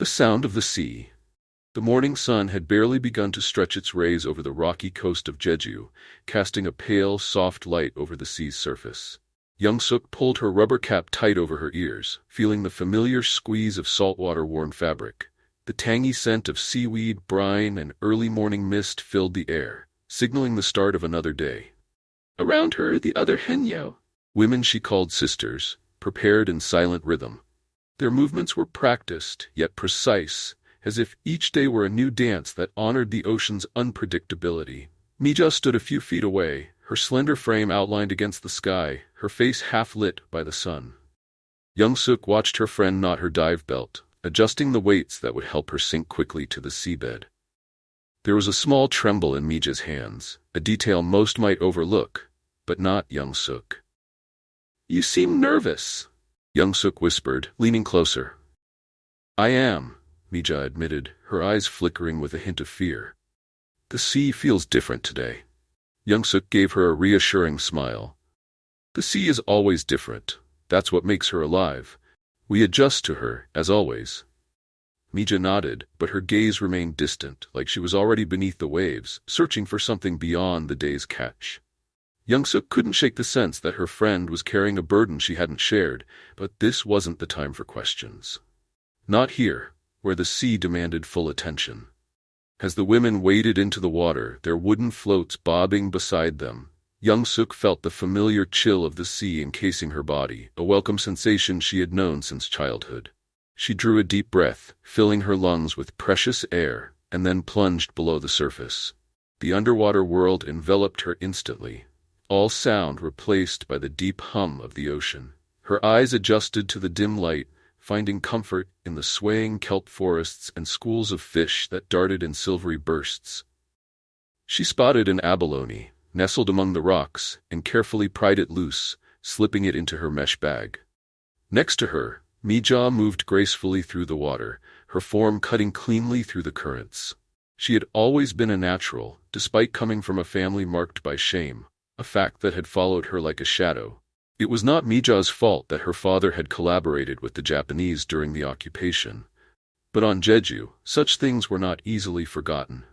The sound of the sea. The morning sun had barely begun to stretch its rays over the rocky coast of Jeju, casting a pale, soft light over the sea's surface. Young-suk pulled her rubber cap tight over her ears, feeling the familiar squeeze of saltwater-worn fabric. The tangy scent of seaweed, brine, and early morning mist filled the air, signaling the start of another day. Around her, the other Henyo, women she called sisters, prepared in silent rhythm. Their movements were practiced, yet precise, as if each day were a new dance that honored the ocean's unpredictability. Mija stood a few feet away, her slender frame outlined against the sky, her face half lit by the sun. Young-suk watched her friend knot her dive belt, adjusting the weights that would help her sink quickly to the seabed. There was a small tremble in Mija's hands, a detail most might overlook, but not Young-suk. "You seem nervous," Young-suk whispered, leaning closer. "I am," Mija admitted, her eyes flickering with a hint of fear. "The sea feels different today." Young-suk gave her a reassuring smile. "The sea is always different. That's what makes her alive. We adjust to her, as always." Mija nodded, but her gaze remained distant, like she was already beneath the waves, searching for something beyond the day's catch. Young-suk couldn't shake the sense that her friend was carrying a burden she hadn't shared, but this wasn't the time for questions. Not here, where the sea demanded full attention. As the women waded into the water, their wooden floats bobbing beside them, Young-suk felt the familiar chill of the sea encasing her body, a welcome sensation she had known since childhood. She drew a deep breath, filling her lungs with precious air, and then plunged below the surface. The underwater world enveloped her instantly, all sound replaced by the deep hum of the ocean. Her eyes adjusted to the dim light, finding comfort in the swaying kelp forests and schools of fish that darted in silvery bursts. She spotted an abalone, nestled among the rocks, and carefully pried it loose, slipping it into her mesh bag. Next to her, Mija moved gracefully through the water, her form cutting cleanly through the currents. She had always been a natural, despite coming from a family marked by shame, a fact that had followed her like a shadow. It was not Mija's fault that her father had collaborated with the Japanese during the occupation. But on Jeju, such things were not easily forgotten.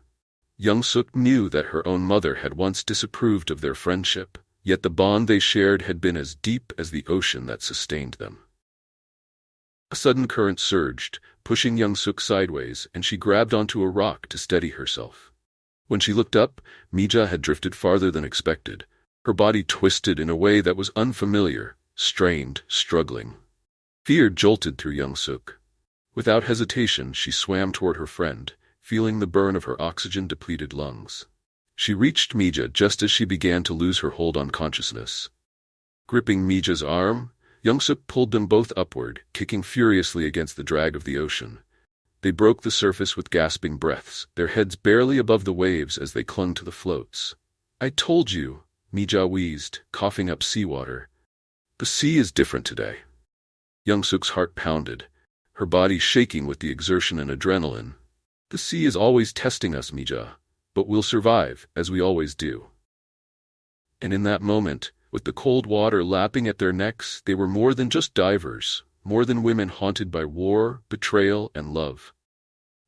Young-suk knew that her own mother had once disapproved of their friendship, yet the bond they shared had been as deep as the ocean that sustained them. A sudden current surged, pushing Young-suk sideways, and she grabbed onto a rock to steady herself. When she looked up, Mija had drifted farther than expected. Her body twisted in a way that was unfamiliar, strained, struggling. Fear jolted through Young-suk. Without hesitation, she swam toward her friend, feeling the burn of her oxygen-depleted lungs. She reached Mija just as she began to lose her hold on consciousness. Gripping Mija's arm, Young-suk pulled them both upward, kicking furiously against the drag of the ocean. They broke the surface with gasping breaths, their heads barely above the waves as they clung to the floats. "I told you," Mija wheezed, coughing up seawater. "The sea is different today." Young-suk's heart pounded, her body shaking with the exertion and adrenaline. "The sea is always testing us, Mija, but we'll survive, as we always do." And in that moment, with the cold water lapping at their necks, they were more than just divers, more than women haunted by war, betrayal, and love.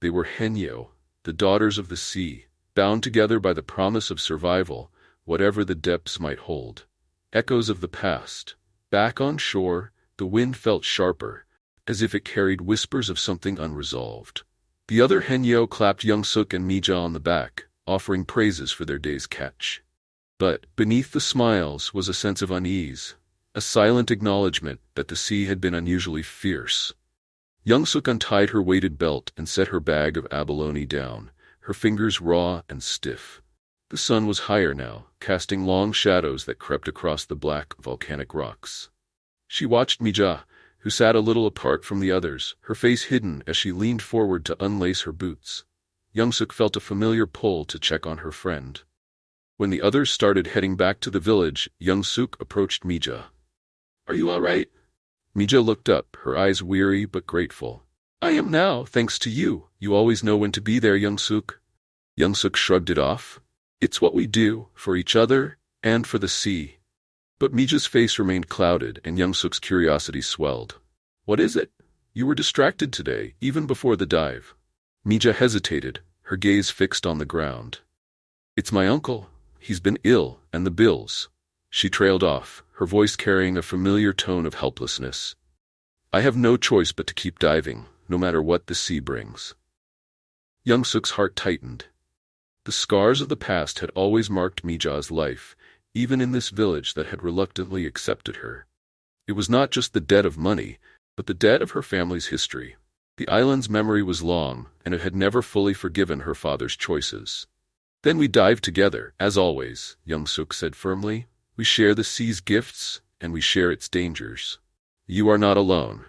They were Henyo, the daughters of the sea, bound together by the promise of survival, whatever the depths might hold. Echoes of the past. Back on shore, the wind felt sharper, as if it carried whispers of something unresolved. The other Henyo clapped Young-suk and Mija on the back, offering praises for their day's catch. But beneath the smiles was a sense of unease, a silent acknowledgement that the sea had been unusually fierce. Young-suk untied her weighted belt and set her bag of abalone down, her fingers raw and stiff. The sun was higher now, casting long shadows that crept across the black volcanic rocks. She watched Mija, who sat a little apart from the others, her face hidden as she leaned forward to unlace her boots. Young-suk felt a familiar pull to check on her friend. When the others started heading back to the village, Young-suk approached Mija. "Are you all right?" Mija looked up, her eyes weary but grateful. "I am now, thanks to you. You always know when to be there, Young-suk." Young-suk shrugged it off. "It's what we do, for each other, and for the sea." But Mija's face remained clouded, and Young-suk's curiosity swelled. "What is it?" You were distracted today, even before the dive. Mija hesitated, her gaze fixed on the ground. It's my uncle. He's been ill, and the bills. She trailed off, her voice carrying a familiar tone of helplessness. I have no choice but to keep diving, no matter what the sea brings. Young-suk's heart tightened. The scars of the past had always marked Mija's life, even in this village that had reluctantly accepted her. It was not just the debt of money, but the debt of her family's history. The island's memory was long, and it had never fully forgiven her father's choices. Then we dived together, as always, Young-suk said firmly. We share the sea's gifts, and we share its dangers. You are not alone.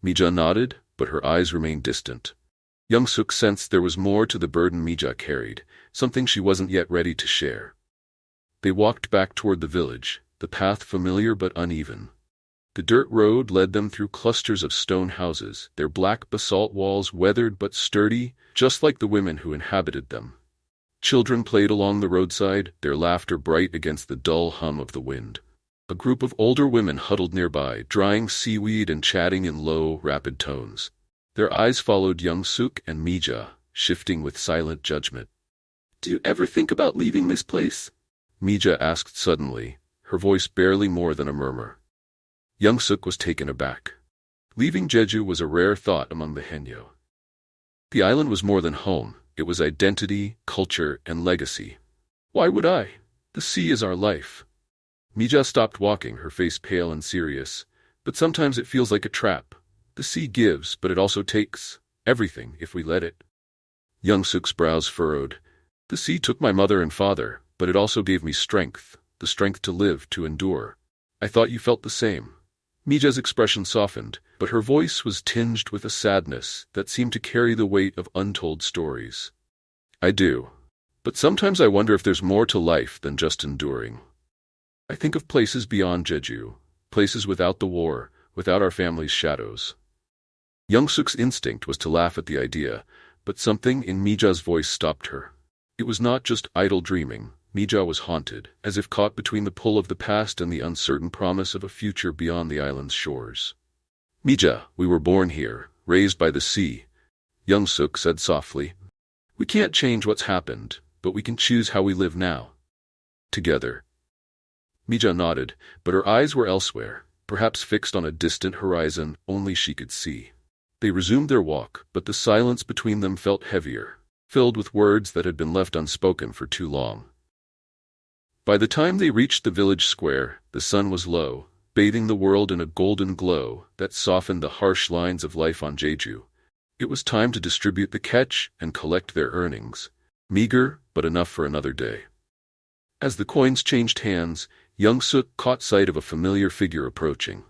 Mija nodded, but her eyes remained distant. Young-suk sensed there was more to the burden Mija carried, something she wasn't yet ready to share. They walked back toward the village, the path familiar but uneven. The dirt road led them through clusters of stone houses, their black basalt walls weathered but sturdy, just like the women who inhabited them. Children played along the roadside, their laughter bright against the dull hum of the wind. A group of older women huddled nearby, drying seaweed and chatting in low, rapid tones. Their eyes followed Young-suk and Mija, shifting with silent judgment. Do you ever think about leaving this place? Mija asked suddenly, her voice barely more than a murmur. Young-suk was taken aback. Leaving Jeju was a rare thought among the Haenyeo. The island was more than home. It was identity, culture, and legacy. Why would I? The sea is our life. Mija stopped walking, her face pale and serious. But sometimes it feels like a trap. The sea gives, but it also takes. Everything, if we let it. Young-suk's brows furrowed. The sea took my mother and father, but it also gave me strength. The strength to live, to endure. I thought you felt the same. Mija's expression softened, but her voice was tinged with a sadness that seemed to carry the weight of untold stories. I do. But sometimes I wonder if there's more to life than just enduring. I think of places beyond Jeju, places without the war, without our family's shadows. Young-suk's instinct was to laugh at the idea, but something in Mija's voice stopped her. It was not just idle dreaming. Mija was haunted, as if caught between the pull of the past and the uncertain promise of a future beyond the island's shores. Mija, we were born here, raised by the sea, Young-suk said softly. We can't change what's happened, but we can choose how we live now. Together. Mija nodded, but her eyes were elsewhere, perhaps fixed on a distant horizon only she could see. They resumed their walk, but the silence between them felt heavier, filled with words that had been left unspoken for too long. By the time they reached the village square, the sun was low, bathing the world in a golden glow that softened the harsh lines of life on Jeju. It was time to distribute the catch and collect their earnings. Meager, but enough for another day. As the coins changed hands, Young-suk caught sight of a familiar figure approaching.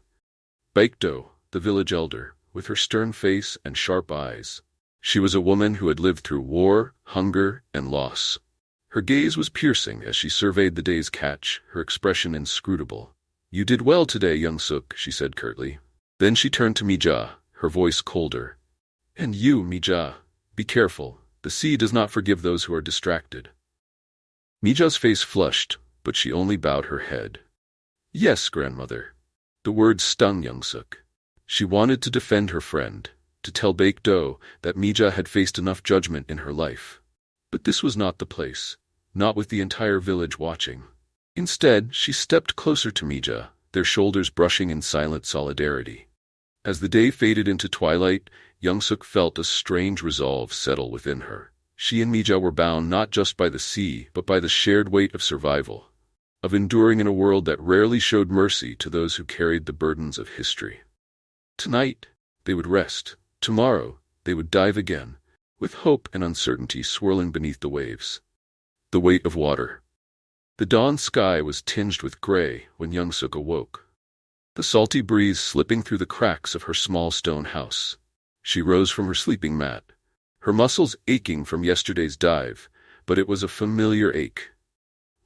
Baekdo, the village elder, with her stern face and sharp eyes. She was a woman who had lived through war, hunger, and loss. Her gaze was piercing as she surveyed the day's catch, her expression inscrutable. You did well today, Young-suk, she said curtly. Then she turned to Mija, her voice colder. And you, Mija, be careful. The sea does not forgive those who are distracted. Mija's face flushed, but she only bowed her head. Yes, grandmother. The words stung Young-suk. She wanted to defend her friend, to tell Baekdo that Mija had faced enough judgment in her life. But this was not the place, not with the entire village watching. Instead, she stepped closer to Mija, their shoulders brushing in silent solidarity. As the day faded into twilight, Young-suk felt a strange resolve settle within her. She and Mija were bound not just by the sea, but by the shared weight of survival, of enduring in a world that rarely showed mercy to those who carried the burdens of history. Tonight, they would rest. Tomorrow, they would dive again, with hope and uncertainty swirling beneath the waves. The weight of water. The dawn sky was tinged with gray when Young-suk awoke. The salty breeze slipping through the cracks of her small stone house. She rose from her sleeping mat, her muscles aching from yesterday's dive, but it was a familiar ache,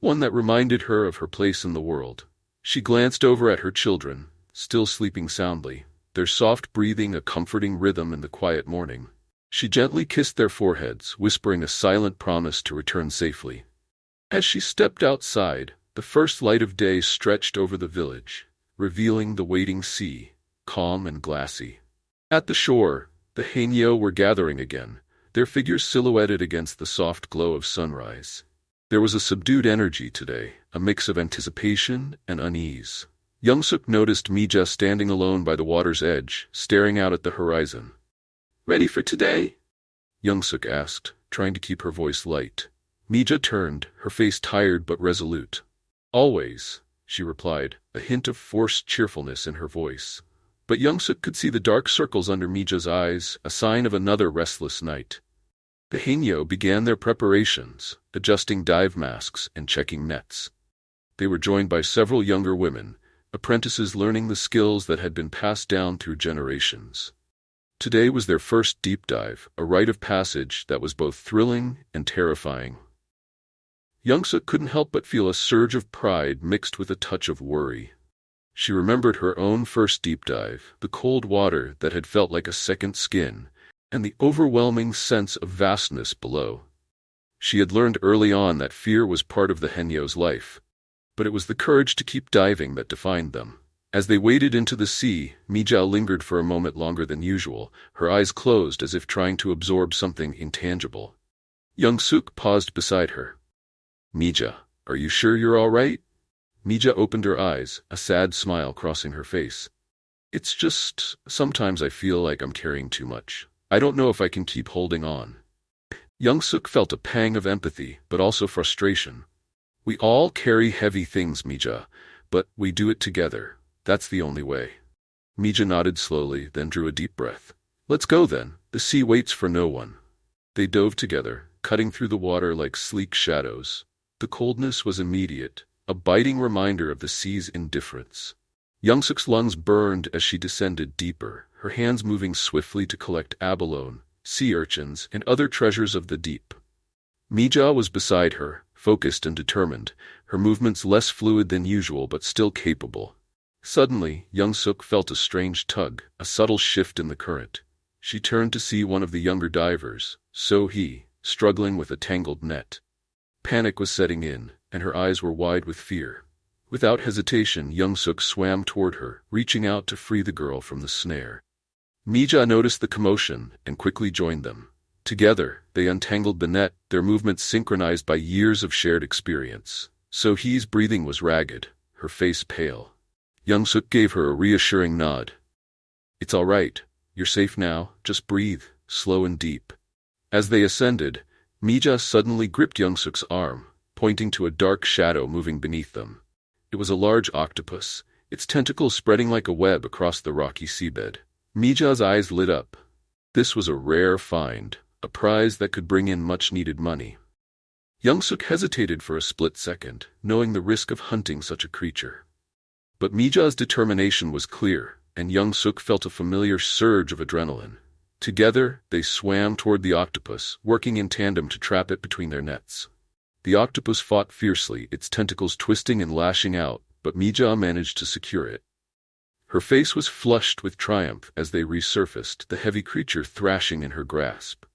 one that reminded her of her place in the world. She glanced over at her children, still sleeping soundly, their soft breathing a comforting rhythm in the quiet morning. She gently kissed their foreheads, whispering a silent promise to return safely. As she stepped outside, the first light of day stretched over the village, revealing the waiting sea, calm and glassy. At the shore, the Haenyeo were gathering again, their figures silhouetted against the soft glow of sunrise. There was a subdued energy today, a mix of anticipation and unease. Young-suk noticed Mija standing alone by the water's edge, staring out at the horizon. "Ready for today?" Young-suk asked, trying to keep her voice light. Mija turned, her face tired but resolute. "Always," she replied, a hint of forced cheerfulness in her voice. But Young-suk could see the dark circles under Mija's eyes, a sign of another restless night. The Haenyeo began their preparations, adjusting dive masks and checking nets. They were joined by several younger women, apprentices learning the skills that had been passed down through generations. Today was their first deep dive, a rite of passage that was both thrilling and terrifying. Young-suk couldn't help but feel a surge of pride mixed with a touch of worry. She remembered her own first deep dive, the cold water that had felt like a second skin, and the overwhelming sense of vastness below. She had learned early on that fear was part of the Haenyeo's life, but it was the courage to keep diving that defined them. As they waded into the sea, Mija lingered for a moment longer than usual, her eyes closed as if trying to absorb something intangible. Young-suk paused beside her. "Mija, are you sure you're all right?" Mija opened her eyes, a sad smile crossing her face. "It's just, sometimes I feel like I'm carrying too much. I don't know if I can keep holding on." Young-suk felt a pang of empathy, but also frustration. "We all carry heavy things, Mija, but we do it together. That's the only way." Mija nodded slowly, then drew a deep breath. "Let's go then. The sea waits for no one." They dove together, cutting through the water like sleek shadows. The coldness was immediate, a biting reminder of the sea's indifference. Young-suk's lungs burned as she descended deeper, her hands moving swiftly to collect abalone, sea urchins, and other treasures of the deep. Mija was beside her, focused and determined, her movements less fluid than usual but still capable. Suddenly, Young-suk felt a strange tug, a subtle shift in the current. She turned to see one of the younger divers, So-hee, struggling with a tangled net. Panic was setting in, and her eyes were wide with fear. Without hesitation, Young-suk swam toward her, reaching out to free the girl from the snare. Mija noticed the commotion and quickly joined them. Together, they untangled the net, their movements synchronized by years of shared experience. So-hee's breathing was ragged, her face pale. Young-suk gave her a reassuring nod. "It's all right. You're safe now. Just breathe, slow and deep." As they ascended, Mija suddenly gripped Young-suk's arm, pointing to a dark shadow moving beneath them. It was a large octopus, its tentacles spreading like a web across the rocky seabed. Mija's eyes lit up. This was a rare find, a prize that could bring in much-needed money. Young-suk hesitated for a split second, knowing the risk of hunting such a creature. But Mija's determination was clear, and Young-suk felt a familiar surge of adrenaline. Together, they swam toward the octopus, working in tandem to trap it between their nets. The octopus fought fiercely, its tentacles twisting and lashing out, but Mija managed to secure it. Her face was flushed with triumph as they resurfaced, the heavy creature thrashing in her grasp.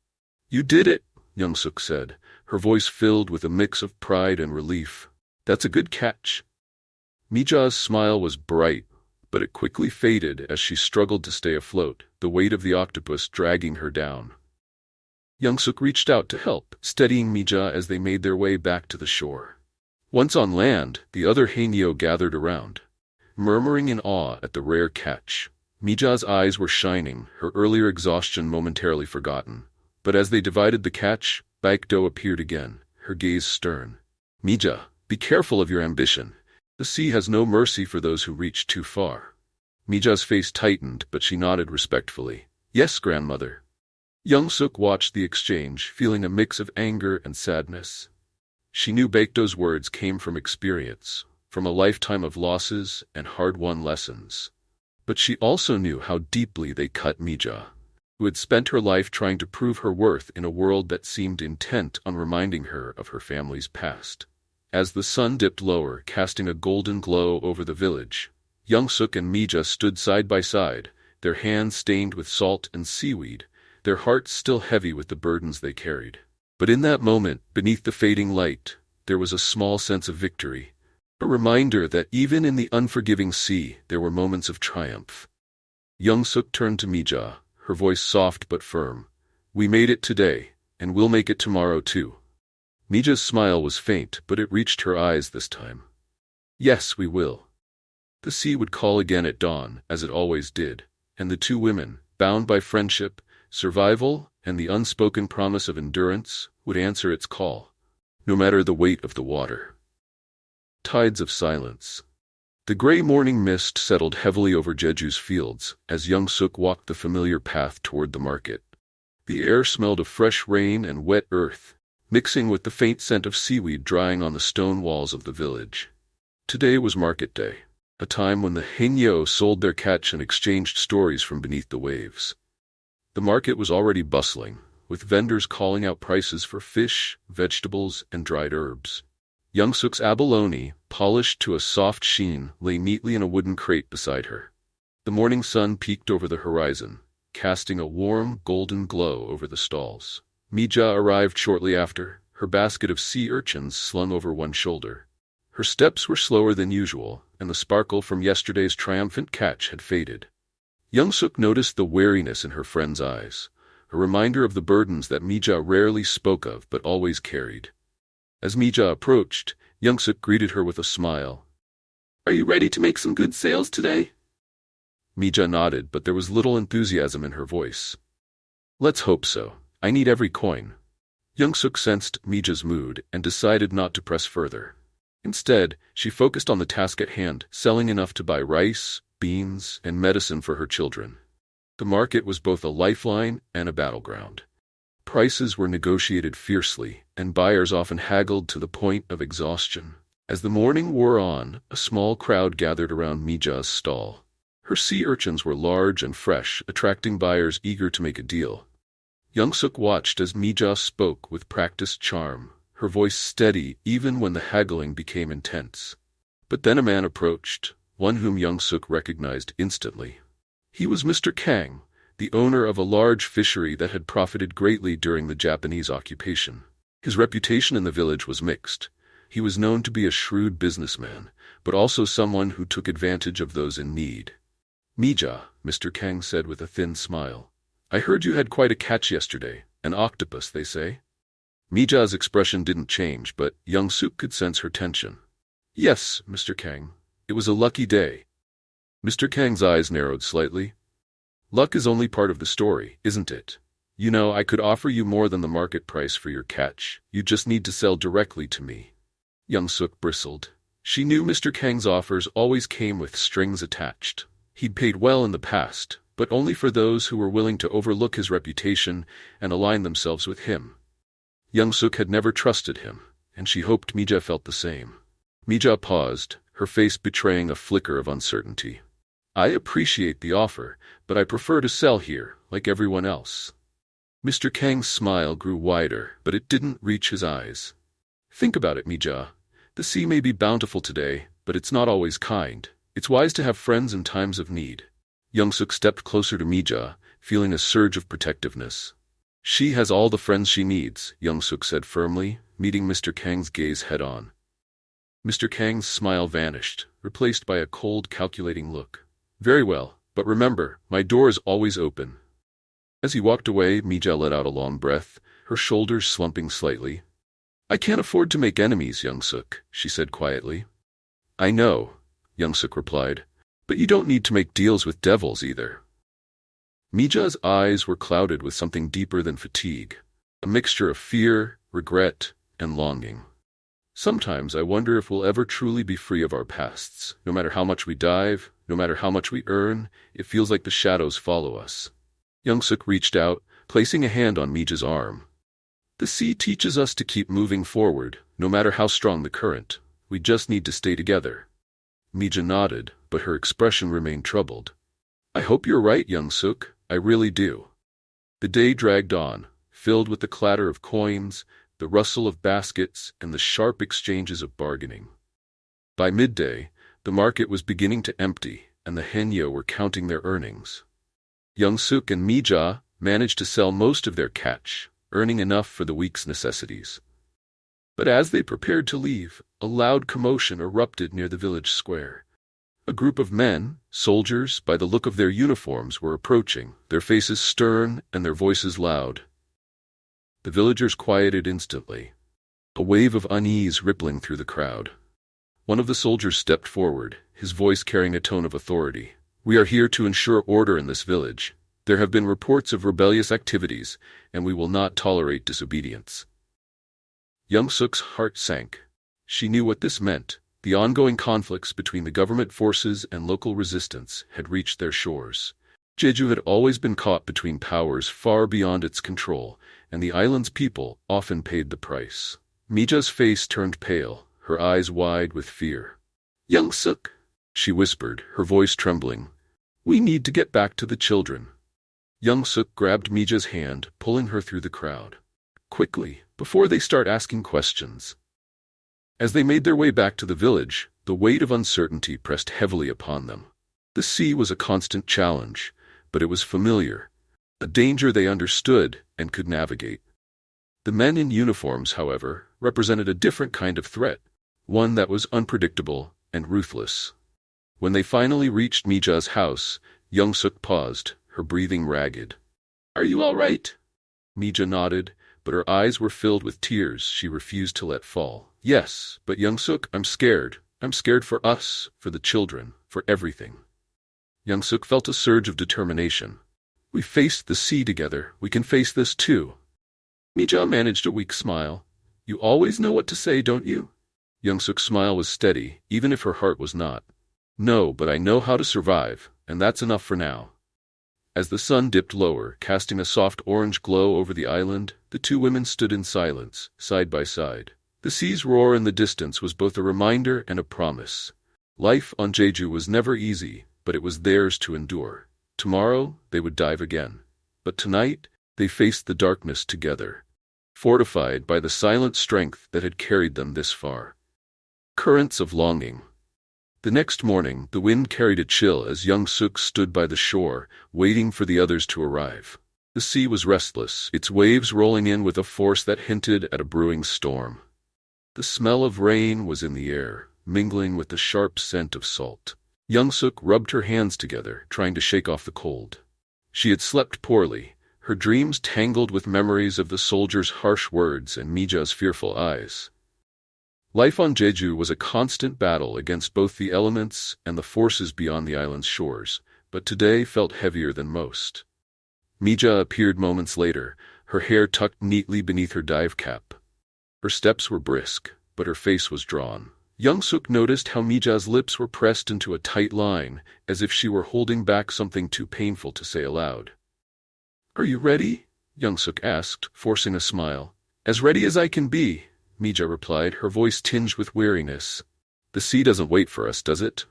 "You did it," Young-suk said, her voice filled with a mix of pride and relief. "That's a good catch." Mija's smile was bright, but it quickly faded as she struggled to stay afloat, the weight of the octopus dragging her down. Young-suk reached out to help, steadying Mija as they made their way back to the shore. Once on land, the other Haenyeo gathered around, murmuring in awe at the rare catch. Mija's eyes were shining, her earlier exhaustion momentarily forgotten. But as they divided the catch, Baekdo appeared again, her gaze stern. "Mija, be careful of your ambition. The sea has no mercy for those who reach too far." Mija's face tightened, but she nodded respectfully. "Yes, grandmother." Young-suk watched the exchange, feeling a mix of anger and sadness. She knew Baekdo's words came from experience, from a lifetime of losses and hard-won lessons. But she also knew how deeply they cut Mija, who had spent her life trying to prove her worth in a world that seemed intent on reminding her of her family's past. As the sun dipped lower, casting a golden glow over the village, Young-suk and Mija stood side by side, their hands stained with salt and seaweed, their hearts still heavy with the burdens they carried. But in that moment, beneath the fading light, there was a small sense of victory, a reminder that even in the unforgiving sea, there were moments of triumph. Young-suk turned to Mija, her voice soft but firm. "We made it today, and we'll make it tomorrow too." Mija's smile was faint, but it reached her eyes this time. "Yes, we will." The sea would call again at dawn, as it always did, and the two women, bound by friendship, survival, and the unspoken promise of endurance, would answer its call, no matter the weight of the water. Tides of silence. The gray morning mist settled heavily over Jeju's fields as Young Suk walked the familiar path toward the market. The air smelled of fresh rain and wet earth, mixing with the faint scent of seaweed drying on the stone walls of the village. Today was market day, a time when the Haenyeo sold their catch and exchanged stories from beneath the waves. The market was already bustling, with vendors calling out prices for fish, vegetables, and dried herbs. Young Suk's abalone, polished to a soft sheen, lay neatly in a wooden crate beside her. The morning sun peeked over the horizon, casting a warm, golden glow over the stalls. Mija arrived shortly after, her basket of sea urchins slung over one shoulder. Her steps were slower than usual, and the sparkle from yesterday's triumphant catch had faded. Young Suk noticed the wariness in her friend's eyes, a reminder of the burdens that Mija rarely spoke of but always carried. As Mija approached, Young Suk greeted her with a smile. "Are you ready to make some good sales today?" Mija nodded, but there was little enthusiasm in her voice. "Let's hope so. I need every coin." Young Suk sensed Mija's mood and decided not to press further. Instead, she focused on the task at hand, selling enough to buy rice, beans, and medicine for her children. The market was both a lifeline and a battleground. Prices were negotiated fiercely, and buyers often haggled to the point of exhaustion. As the morning wore on, a small crowd gathered around Mija's stall. Her sea urchins were large and fresh, attracting buyers eager to make a deal. Young Suk watched as Mija spoke with practiced charm, her voice steady even when the haggling became intense. But then a man approached, one whom Young Suk recognized instantly. He was Mr. Kang, the owner of a large fishery that had profited greatly during the Japanese occupation. His reputation in the village was mixed. He was known to be a shrewd businessman, but also someone who took advantage of those in need. "Mija," Mr. Kang said with a thin smile. "I heard you had quite a catch yesterday, an octopus, they say." Mija's expression didn't change, but Young Suk could sense her tension. "Yes, Mr. Kang. It was a lucky day." Mr. Kang's eyes narrowed slightly. "Luck is only part of the story, isn't it? You know, I could offer you more than the market price for your catch. You just need to sell directly to me." Young Suk bristled. She knew Mr. Kang's offers always came with strings attached. He'd paid well in the past, but only for those who were willing to overlook his reputation and align themselves with him. Young Suk had never trusted him, and she hoped Mija felt the same. Mija paused, her face betraying a flicker of uncertainty. "I appreciate the offer, but I prefer to sell here, like everyone else." Mr. Kang's smile grew wider, but it didn't reach his eyes. "Think about it, Mija. The sea may be bountiful today, but it's not always kind. It's wise to have friends in times of need." Young Suk stepped closer to Mija, feeling a surge of protectiveness. "She has all the friends she needs," Young Suk said firmly, meeting Mr. Kang's gaze head-on. Mr. Kang's smile vanished, replaced by a cold, calculating look. "Very well, but remember, my door is always open." As he walked away, Mija let out a long breath, her shoulders slumping slightly. "I can't afford to make enemies, Young Suk," she said quietly. "I know," Young Suk replied, "but you don't need to make deals with devils either." Mija's eyes were clouded with something deeper than fatigue, a mixture of fear, regret, and longing. "Sometimes I wonder if we'll ever truly be free of our pasts. No matter how much we dive, no matter how much we earn, it feels like the shadows follow us." Young Suk reached out, placing a hand on Mija's arm. "The sea teaches us to keep moving forward, no matter how strong the current. We just need to stay together." Mija nodded, but her expression remained troubled. "I hope you're right, Young Suk. I really do." The day dragged on, filled with the clatter of coins, the rustle of baskets, and the sharp exchanges of bargaining. By midday, the market was beginning to empty, and the Haenyeo were counting their earnings. Young Suk and Mija managed to sell most of their catch, earning enough for the week's necessities. But as they prepared to leave, a loud commotion erupted near the village square. A group of men, soldiers, by the look of their uniforms, were approaching, their faces stern and their voices loud. The villagers quieted instantly, a wave of unease rippling through the crowd. One of the soldiers stepped forward, his voice carrying a tone of authority. "We are here to ensure order in this village. There have been reports of rebellious activities, and we will not tolerate disobedience." Young Suk's heart sank. She knew what this meant. The ongoing conflicts between the government forces and local resistance had reached their shores. Jeju had always been caught between powers far beyond its control, and the island's people often paid the price. Mija's face turned pale, her eyes wide with fear. "Young Suk," she whispered, her voice trembling. "We need to get back to the children." Young Suk grabbed Mija's hand, pulling her through the crowd. "Quickly, before they start asking questions." As they made their way back to the village, the weight of uncertainty pressed heavily upon them. The sea was a constant challenge, but it was familiar, a danger they understood and could navigate. The men in uniforms, however, represented a different kind of threat, one that was unpredictable and ruthless. When they finally reached Mija's house, Young Suk paused, her breathing ragged. "Are you all right?" Mija nodded, but her eyes were filled with tears she refused to let fall. "Yes, but Young Suk, I'm scared. I'm scared for us, for the children, for everything." Young Suk felt a surge of determination. "We faced the sea together. We can face this too." Mija managed a weak smile. "You always know what to say, don't you?" Young Suk's smile was steady, even if her heart was not. "No, but I know how to survive, and that's enough for now." As the sun dipped lower, casting a soft orange glow over the island, the two women stood in silence, side by side. The sea's roar in the distance was both a reminder and a promise. Life on Jeju was never easy, but it was theirs to endure. Tomorrow, they would dive again. But tonight, they faced the darkness together, fortified by the silent strength that had carried them this far. Currents of longing. The next morning, the wind carried a chill as Young Suk stood by the shore, waiting for the others to arrive. The sea was restless, its waves rolling in with a force that hinted at a brewing storm. The smell of rain was in the air, mingling with the sharp scent of salt. Young Suk rubbed her hands together, trying to shake off the cold. She had slept poorly, her dreams tangled with memories of the soldiers' harsh words and Mija's fearful eyes. Life on Jeju was a constant battle against both the elements and the forces beyond the island's shores, but today felt heavier than most. Mija appeared moments later, her hair tucked neatly beneath her dive cap. Her steps were brisk, but her face was drawn. Young Suk noticed how Mija's lips were pressed into a tight line, as if she were holding back something too painful to say aloud. "Are you ready?" Young Suk asked, forcing a smile. "As ready as I can be," Mija replied, her voice tinged with weariness. "The sea doesn't wait for us, does it?"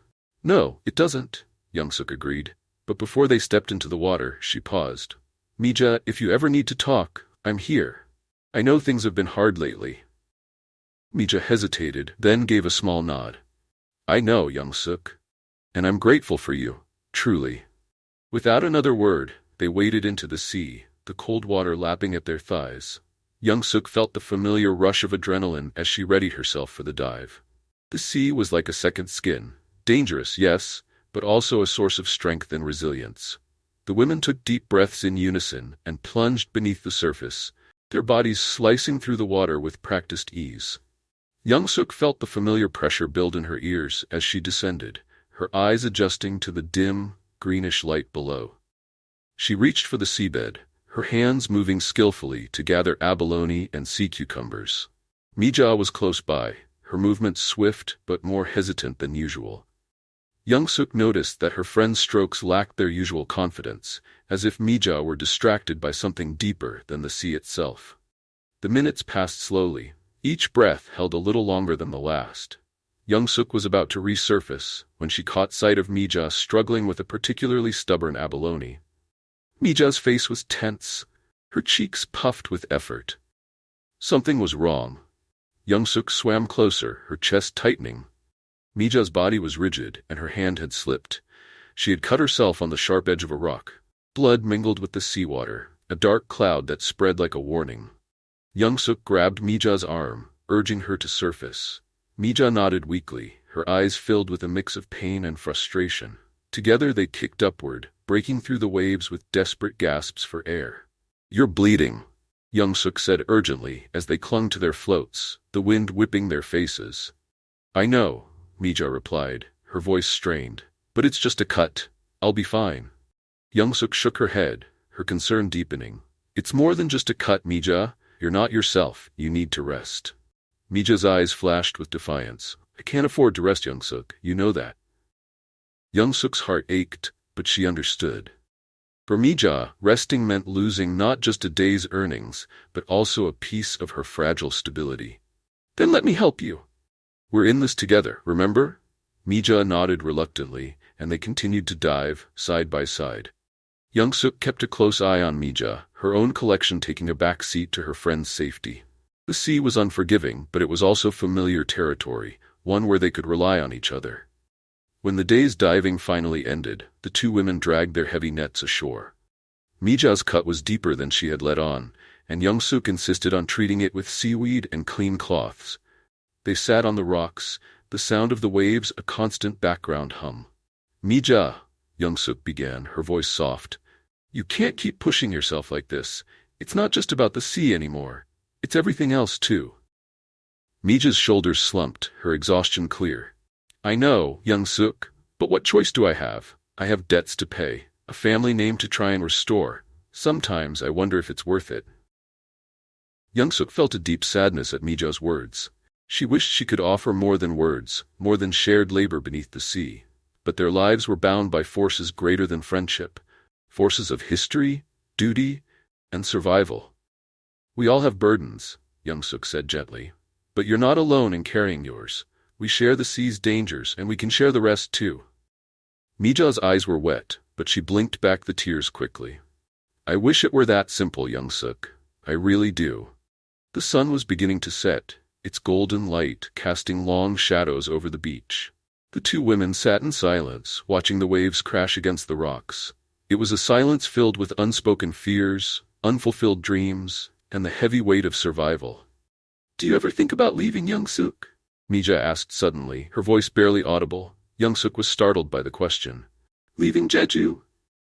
"No, it doesn't," Young Suk agreed. But before they stepped into the water, she paused. "Mija, if you ever need to talk, I'm here. I know things have been hard lately." Mija hesitated, then gave a small nod. "I know, Young Suk. And I'm grateful for you, truly." Without another word, they waded into the sea, the cold water lapping at their thighs. Young Suk felt the familiar rush of adrenaline as she readied herself for the dive. The sea was like a second skin, dangerous, yes, but also a source of strength and resilience. The women took deep breaths in unison and plunged beneath the surface, their bodies slicing through the water with practiced ease. Young Suk felt the familiar pressure build in her ears as she descended, her eyes adjusting to the dim, greenish light below. She reached for the seabed, her hands moving skillfully to gather abalone and sea cucumbers. Mija was close by, her movements swift but more hesitant than usual. Young Suk noticed that her friend's strokes lacked their usual confidence, as if Mija were distracted by something deeper than the sea itself. The minutes passed slowly. Each breath held a little longer than the last. Young Suk was about to resurface when she caught sight of Mija struggling with a particularly stubborn abalone. Mija's face was tense, her cheeks puffed with effort. Something was wrong. Young Suk swam closer, her chest tightening. Mija's body was rigid, and her hand had slipped. She had cut herself on the sharp edge of a rock. Blood mingled with the seawater, a dark cloud that spread like a warning. Young Suk grabbed Mija's arm, urging her to surface. Mija nodded weakly, her eyes filled with a mix of pain and frustration. Together they kicked upward, breaking through the waves with desperate gasps for air. "You're bleeding," Young-suk said urgently as they clung to their floats, the wind whipping their faces. "I know," Mija replied, her voice strained. "But it's just a cut. I'll be fine." Young-suk shook her head, her concern deepening. "It's more than just a cut, Mija. You're not yourself. You need to rest." Mija's eyes flashed with defiance. "I can't afford to rest, Young-suk. You know that." Young-suk's heart ached, but she understood. For Mija, resting meant losing not just a day's earnings, but also a piece of her fragile stability. "Then let me help you." "We're in this together, remember?" Mija nodded reluctantly, and they continued to dive, side by side. Young-suk kept a close eye on Mija, her own collection taking a back seat to her friend's safety. The sea was unforgiving, but it was also familiar territory, one where they could rely on each other. When the day's diving finally ended, the two women dragged their heavy nets ashore. Mija's cut was deeper than she had let on, and Young-suk insisted on treating it with seaweed and clean cloths. They sat on the rocks, the sound of the waves a constant background hum. "Mija," Young-suk began, her voice soft, "you can't keep pushing yourself like this. It's not just about the sea anymore. It's everything else, too." Mija's shoulders slumped, her exhaustion clear. "I know, Young-suk, but what choice do I have? I have debts to pay, a family name to try and restore. Sometimes I wonder if it's worth it." Young-suk felt a deep sadness at Mija's words. She wished she could offer more than words, more than shared labor beneath the sea. But their lives were bound by forces greater than friendship, forces of history, duty, and survival. "We all have burdens," Young-suk said gently. "But you're not alone in carrying yours. We share the sea's dangers, and we can share the rest too." Mija's eyes were wet, but she blinked back the tears quickly. "I wish it were that simple, Young-suk. I really do." The sun was beginning to set, its golden light casting long shadows over the beach. The two women sat in silence, watching the waves crash against the rocks. It was a silence filled with unspoken fears, unfulfilled dreams, and the heavy weight of survival. "Do you ever think about leaving, Young-suk?" Mija asked suddenly, her voice barely audible. Young-suk was startled by the question. "Leaving Jeju?"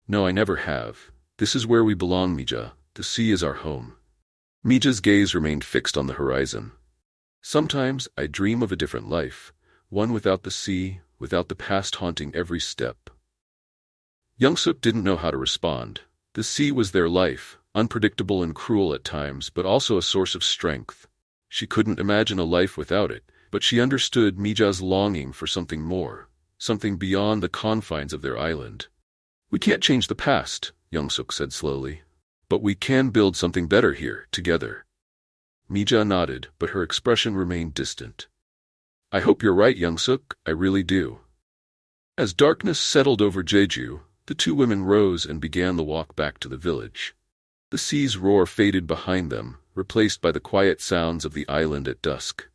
"No, I never have. This is where we belong, Mija. The sea is our home." Mija's gaze remained fixed on the horizon. "Sometimes I dream of a different life, one without the sea, without the past haunting every step." Young-suk didn't know how to respond. The sea was their life, unpredictable and cruel at times, but also a source of strength. She couldn't imagine a life without it, but she understood Mija's longing for something more, something beyond the confines of their island. "We can't change the past," Young-suk said slowly. "But we can build something better here, together." Mija nodded, but her expression remained distant. "I hope you're right, Young-suk, I really do." As darkness settled over Jeju, the two women rose and began the walk back to the village. The sea's roar faded behind them, replaced by the quiet sounds of the island at dusk.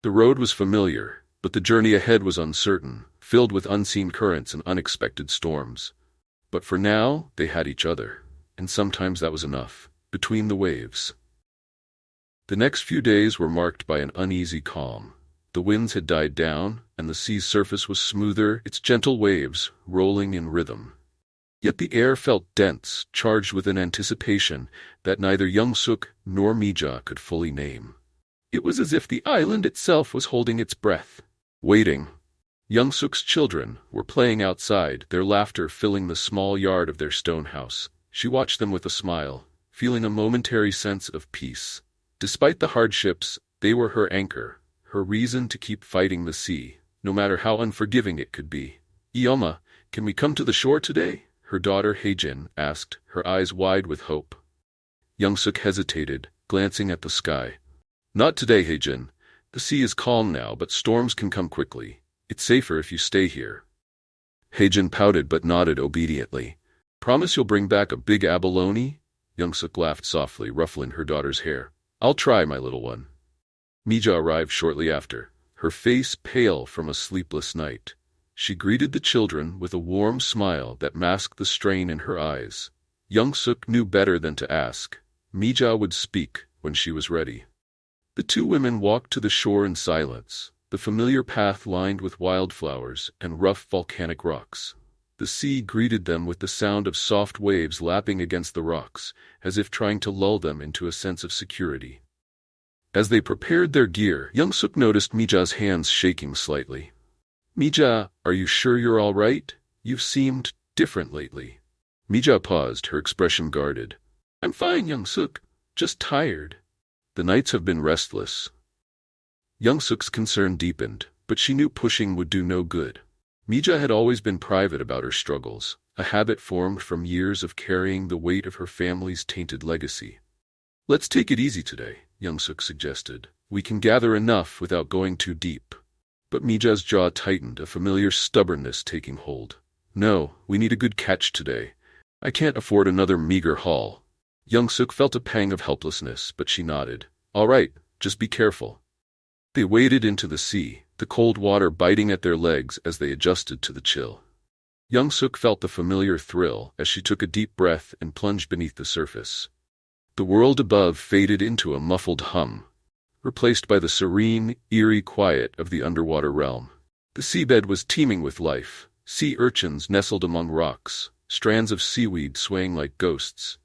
The road was familiar, but the journey ahead was uncertain, filled with unseen currents and unexpected storms. But for now, they had each other, and sometimes that was enough, between the waves. The next few days were marked by an uneasy calm. The winds had died down, and the sea's surface was smoother, its gentle waves rolling in rhythm. Yet the air felt dense, charged with an anticipation that neither Young-suk nor Mija could fully name. It was as if the island itself was holding its breath, waiting. Young-suk's children were playing outside, their laughter filling the small yard of their stone house. She watched them with a smile, feeling a momentary sense of peace. Despite the hardships, they were her anchor, her reason to keep fighting the sea, no matter how unforgiving it could be. "Ioma, can we come to the shore today?" her daughter Heijin asked, her eyes wide with hope. Young-suk hesitated, glancing at the sky. "Not today, Heijin. The sea is calm now, but storms can come quickly. It's safer if you stay here." Heijin pouted but nodded obediently. "Promise you'll bring back a big abalone?" Young-suk laughed softly, ruffling her daughter's hair. "I'll try, my little one." Mija arrived shortly after, her face pale from a sleepless night. She greeted the children with a warm smile that masked the strain in her eyes. Young-suk knew better than to ask. Mija would speak when she was ready. The two women walked to the shore in silence, the familiar path lined with wildflowers and rough volcanic rocks. The sea greeted them with the sound of soft waves lapping against the rocks, as if trying to lull them into a sense of security. As they prepared their gear, Young-suk noticed Mija's hands shaking slightly. "Mija, are you sure you're all right? You've seemed different lately." Mija paused, her expression guarded. "I'm fine, Young-suk. Just tired. The nights have been restless." Young-suk's concern deepened, but she knew pushing would do no good. Mija had always been private about her struggles, a habit formed from years of carrying the weight of her family's tainted legacy. "Let's take it easy today," Young-suk suggested. "We can gather enough without going too deep." But Mija's jaw tightened, a familiar stubbornness taking hold. "No, we need a good catch today. I can't afford another meager haul." Young-suk felt a pang of helplessness, but she nodded. "All right, just be careful." They waded into the sea, the cold water biting at their legs as they adjusted to the chill. Young-suk felt the familiar thrill as she took a deep breath and plunged beneath the surface. The world above faded into a muffled hum, replaced by the serene, eerie quiet of the underwater realm. The seabed was teeming with life, sea urchins nestled among rocks, strands of seaweed swaying like ghosts.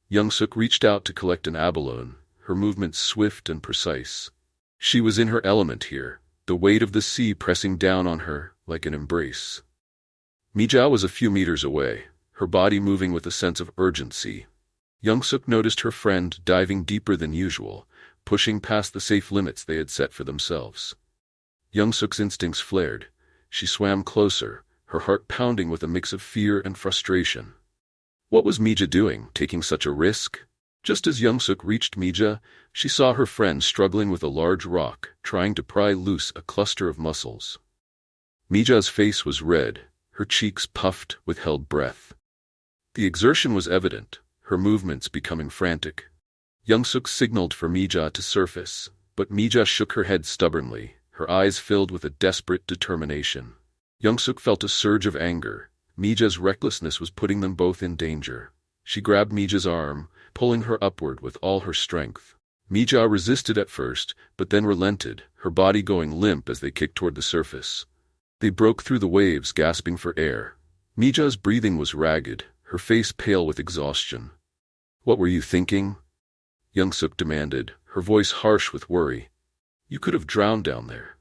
Young-suk reached out to collect an abalone, her movements swift and precise. She was in her element here, the weight of the sea pressing down on her like an embrace. Mija was a few meters away, her body moving with a sense of urgency. Young-suk noticed her friend diving deeper than usual, pushing past the safe limits they had set for themselves. Young-suk's instincts flared. She swam closer, her heart pounding with a mix of fear and frustration. What was Mija doing, taking such a risk? Just as Young-suk reached Mija, she saw her friend struggling with a large rock, trying to pry loose a cluster of mussels. Mija's face was red, her cheeks puffed with held breath. The exertion was evident, her movements becoming frantic. Young-suk signaled for Mija to surface, but Mija shook her head stubbornly, her eyes filled with a desperate determination. Young-suk felt a surge of anger. Mija's recklessness was putting them both in danger. She grabbed Mija's arm, pulling her upward with all her strength. Mija resisted at first, but then relented, her body going limp as they kicked toward the surface. They broke through the waves, gasping for air. Mija's breathing was ragged, her face pale with exhaustion. "What were you thinking?" Young-suk demanded, her voice harsh with worry. "You could have drowned down there."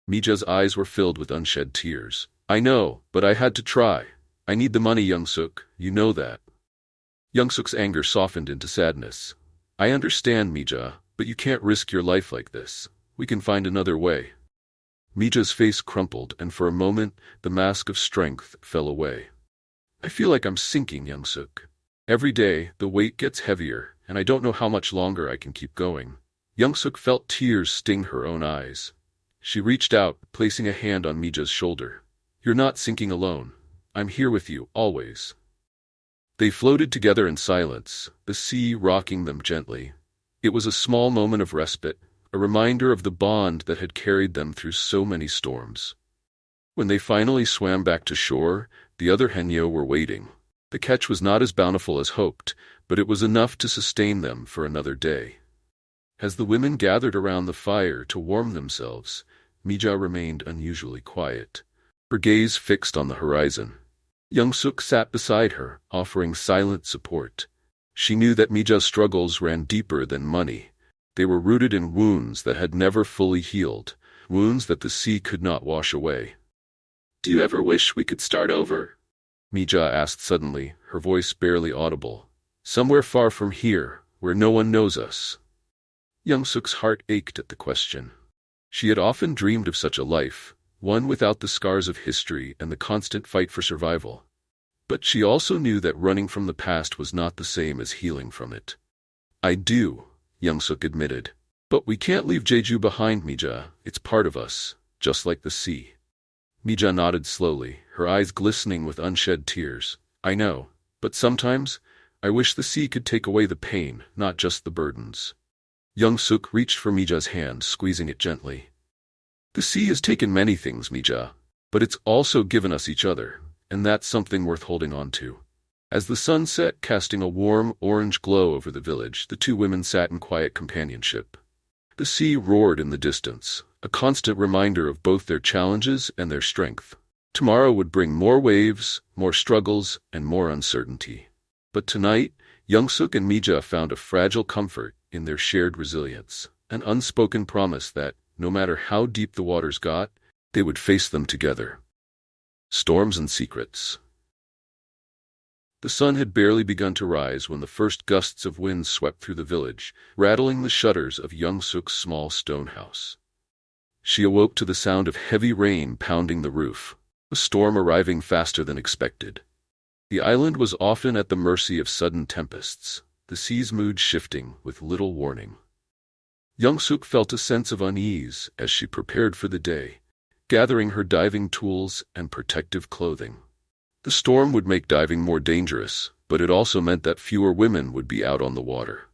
Mija's eyes were filled with unshed tears. "I know, but I had to try. I need the money, Young-suk, you know that." Young-suk's anger softened into sadness. "I understand, Mija, but you can't risk your life like this. We can find another way." Mija's face crumpled, and for a moment, the mask of strength fell away. "I feel like I'm sinking, Young-suk. Every day, the weight gets heavier, and I don't know how much longer I can keep going." Young-suk felt tears sting her own eyes. She reached out, placing a hand on Mija's shoulder. "You're not sinking alone. I'm here with you, always." They floated together in silence, the sea rocking them gently. It was a small moment of respite, a reminder of the bond that had carried them through so many storms. When they finally swam back to shore, the other Haenyeo were waiting. The catch was not as bountiful as hoped, but it was enough to sustain them for another day. As the women gathered around the fire to warm themselves, Mija remained unusually quiet, her gaze fixed on the horizon. Young-suk sat beside her, offering silent support. She knew that Mija's struggles ran deeper than money. They were rooted in wounds that had never fully healed, wounds that the sea could not wash away. "Do you ever wish we could start over?" Mija asked suddenly, her voice barely audible. "Somewhere far from here, where no one knows us." Young-suk's heart ached at the question. She had often dreamed of such a life, one without the scars of history and the constant fight for survival. But she also knew that running from the past was not the same as healing from it. "I do," Young-suk admitted. "But we can't leave Jeju behind, Mija. It's part of us, just like the sea." Mija nodded slowly, her eyes glistening with unshed tears. "I know, but sometimes I wish the sea could take away the pain, not just the burdens." Young-suk reached for Mija's hand, squeezing it gently. "The sea has taken many things, Mija, but it's also given us each other, and that's something worth holding on to." As the sun set, casting a warm, orange glow over the village, the two women sat in quiet companionship. The sea roared in the distance, a constant reminder of both their challenges and their strength. Tomorrow would bring more waves, more struggles, and more uncertainty. But tonight, Young-suk and Mija found a fragile comfort in their shared resilience, an unspoken promise that, no matter how deep the waters got, they would face them together. Storms and secrets. The sun had barely begun to rise when the first gusts of wind swept through the village, rattling the shutters of Young-suk's small stone house. She awoke to the sound of heavy rain pounding the roof, a storm arriving faster than expected. The island was often at the mercy of sudden tempests, the sea's mood shifting with little warning. Young-suk felt a sense of unease as she prepared for the day, gathering her diving tools and protective clothing. The storm would make diving more dangerous, but it also meant that fewer women would be out on the water.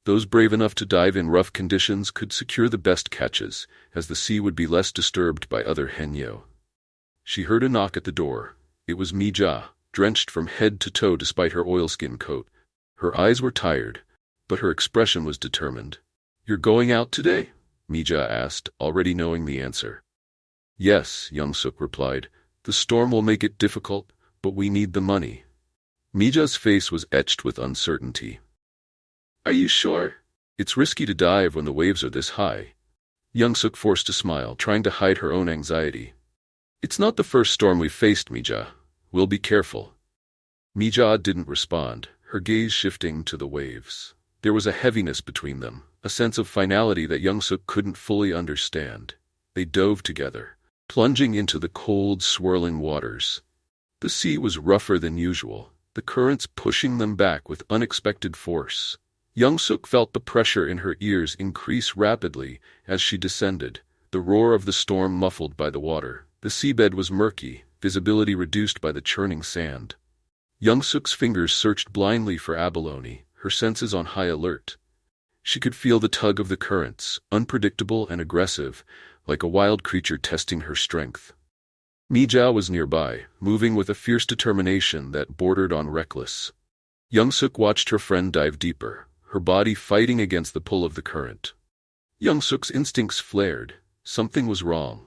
Those brave enough to dive in rough conditions could secure the best catches, as the sea would be less disturbed by other haenyeo. She heard a knock at the door. It was Mija, drenched from head to toe despite her oilskin coat. Her eyes were tired, but her expression was determined. "You're going out today?" Mija asked, already knowing the answer. "Yes," Young-suk replied. "The storm will make it difficult, but we need the money." Mija's face was etched with uncertainty. "Are you sure? It's risky to dive when the waves are this high." Young-suk forced a smile, trying to hide her own anxiety. "It's not the first storm we've faced, Mija. We'll be careful." Mija didn't respond, her gaze shifting to the waves. There was a heaviness between them, a sense of finality that Young-suk couldn't fully understand. They dove together, plunging into the cold, swirling waters. The sea was rougher than usual, the currents pushing them back with unexpected force. Young-suk felt the pressure in her ears increase rapidly as she descended, the roar of the storm muffled by the water. The seabed was murky, visibility reduced by the churning sand. Young-suk's fingers searched blindly for abalone, her senses on high alert. She could feel the tug of the currents, unpredictable and aggressive, like a wild creature testing her strength. Mija was nearby, moving with a fierce determination that bordered on reckless. Young-suk watched her friend dive deeper, her body fighting against the pull of the current. Young-suk's instincts flared. Something was wrong.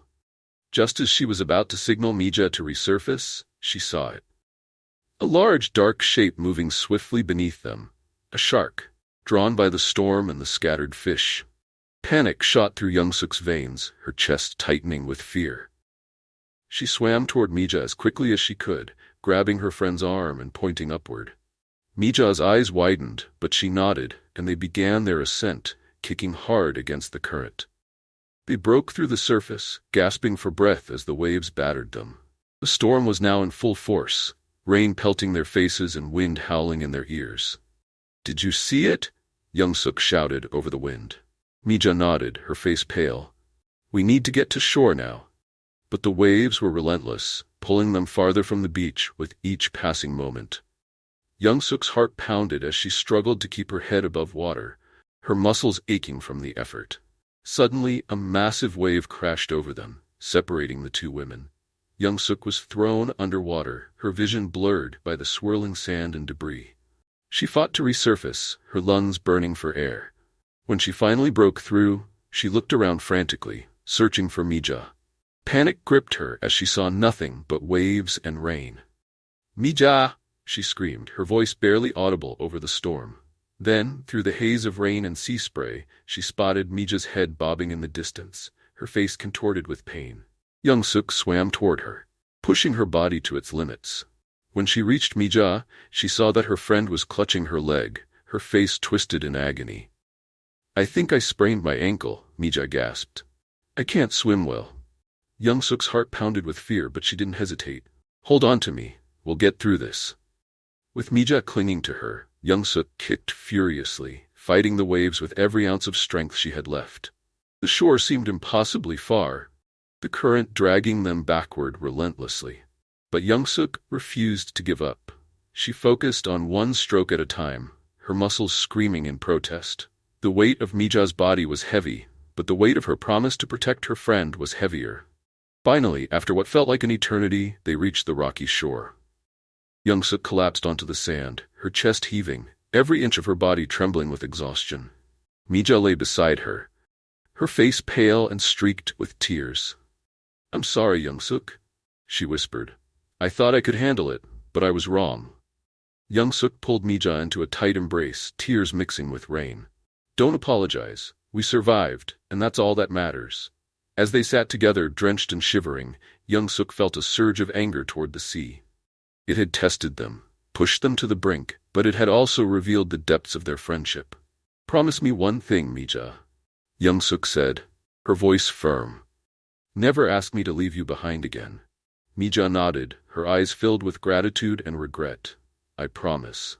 Just as she was about to signal Mija to resurface, she saw it. A large, dark shape moving swiftly beneath them. A shark, drawn by the storm and the scattered fish. Panic shot through Young-suk's veins, her chest tightening with fear. She swam toward Mija as quickly as she could, grabbing her friend's arm and pointing upward. Mija's eyes widened, but she nodded, and they began their ascent, kicking hard against the current. They broke through the surface, gasping for breath as the waves battered them. The storm was now in full force, rain pelting their faces and wind howling in their ears. "Did you see it?" Young-suk shouted over the wind. Mija nodded, her face pale. "We need to get to shore now." But the waves were relentless, pulling them farther from the beach with each passing moment. Young-suk's heart pounded as she struggled to keep her head above water, her muscles aching from the effort. Suddenly, a massive wave crashed over them, separating the two women. Young-suk was thrown underwater, her vision blurred by the swirling sand and debris. She fought to resurface, her lungs burning for air. When she finally broke through, she looked around frantically, searching for Mija. Panic gripped her as she saw nothing but waves and rain. "Mija!" she screamed, her voice barely audible over the storm. Then, through the haze of rain and sea spray, she spotted Mija's head bobbing in the distance, her face contorted with pain. Young-suk swam toward her, pushing her body to its limits. When she reached Mija, she saw that her friend was clutching her leg, her face twisted in agony. "I think I sprained my ankle," Mija gasped. "I can't swim well." Young-suk's heart pounded with fear, but she didn't hesitate. "Hold on to me. We'll get through this." With Mija clinging to her, Young-suk kicked furiously, fighting the waves with every ounce of strength she had left. The shore seemed impossibly far, the current dragging them backward relentlessly. But Young-suk refused to give up. She focused on one stroke at a time, her muscles screaming in protest. The weight of Mija's body was heavy, but the weight of her promise to protect her friend was heavier. Finally, after what felt like an eternity, they reached the rocky shore. Young-suk collapsed onto the sand, her chest heaving, every inch of her body trembling with exhaustion. Mija lay beside her, her face pale and streaked with tears. "I'm sorry, Young-suk," she whispered. "I thought I could handle it, but I was wrong." Young-suk pulled Mija into a tight embrace, tears mixing with rain. "Don't apologize. We survived, and that's all that matters." As they sat together, drenched and shivering, Young-suk felt a surge of anger toward the sea. It had tested them, pushed them to the brink, but it had also revealed the depths of their friendship. "Promise me one thing, Mija," Young-suk said, her voice firm. "Never ask me to leave you behind again." Mija nodded, her eyes filled with gratitude and regret. "I promise."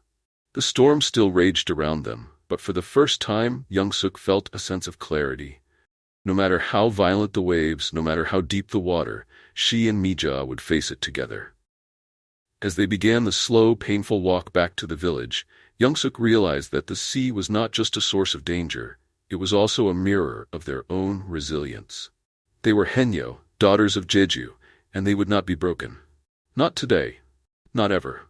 The storm still raged around them, but for the first time, Young-suk felt a sense of clarity. No matter how violent the waves, no matter how deep the water, she and Mija would face it together. As they began the slow, painful walk back to the village, Young-suk realized that the sea was not just a source of danger, it was also a mirror of their own resilience. They were Haenyeo, daughters of Jeju, and they would not be broken. Not today. Not ever.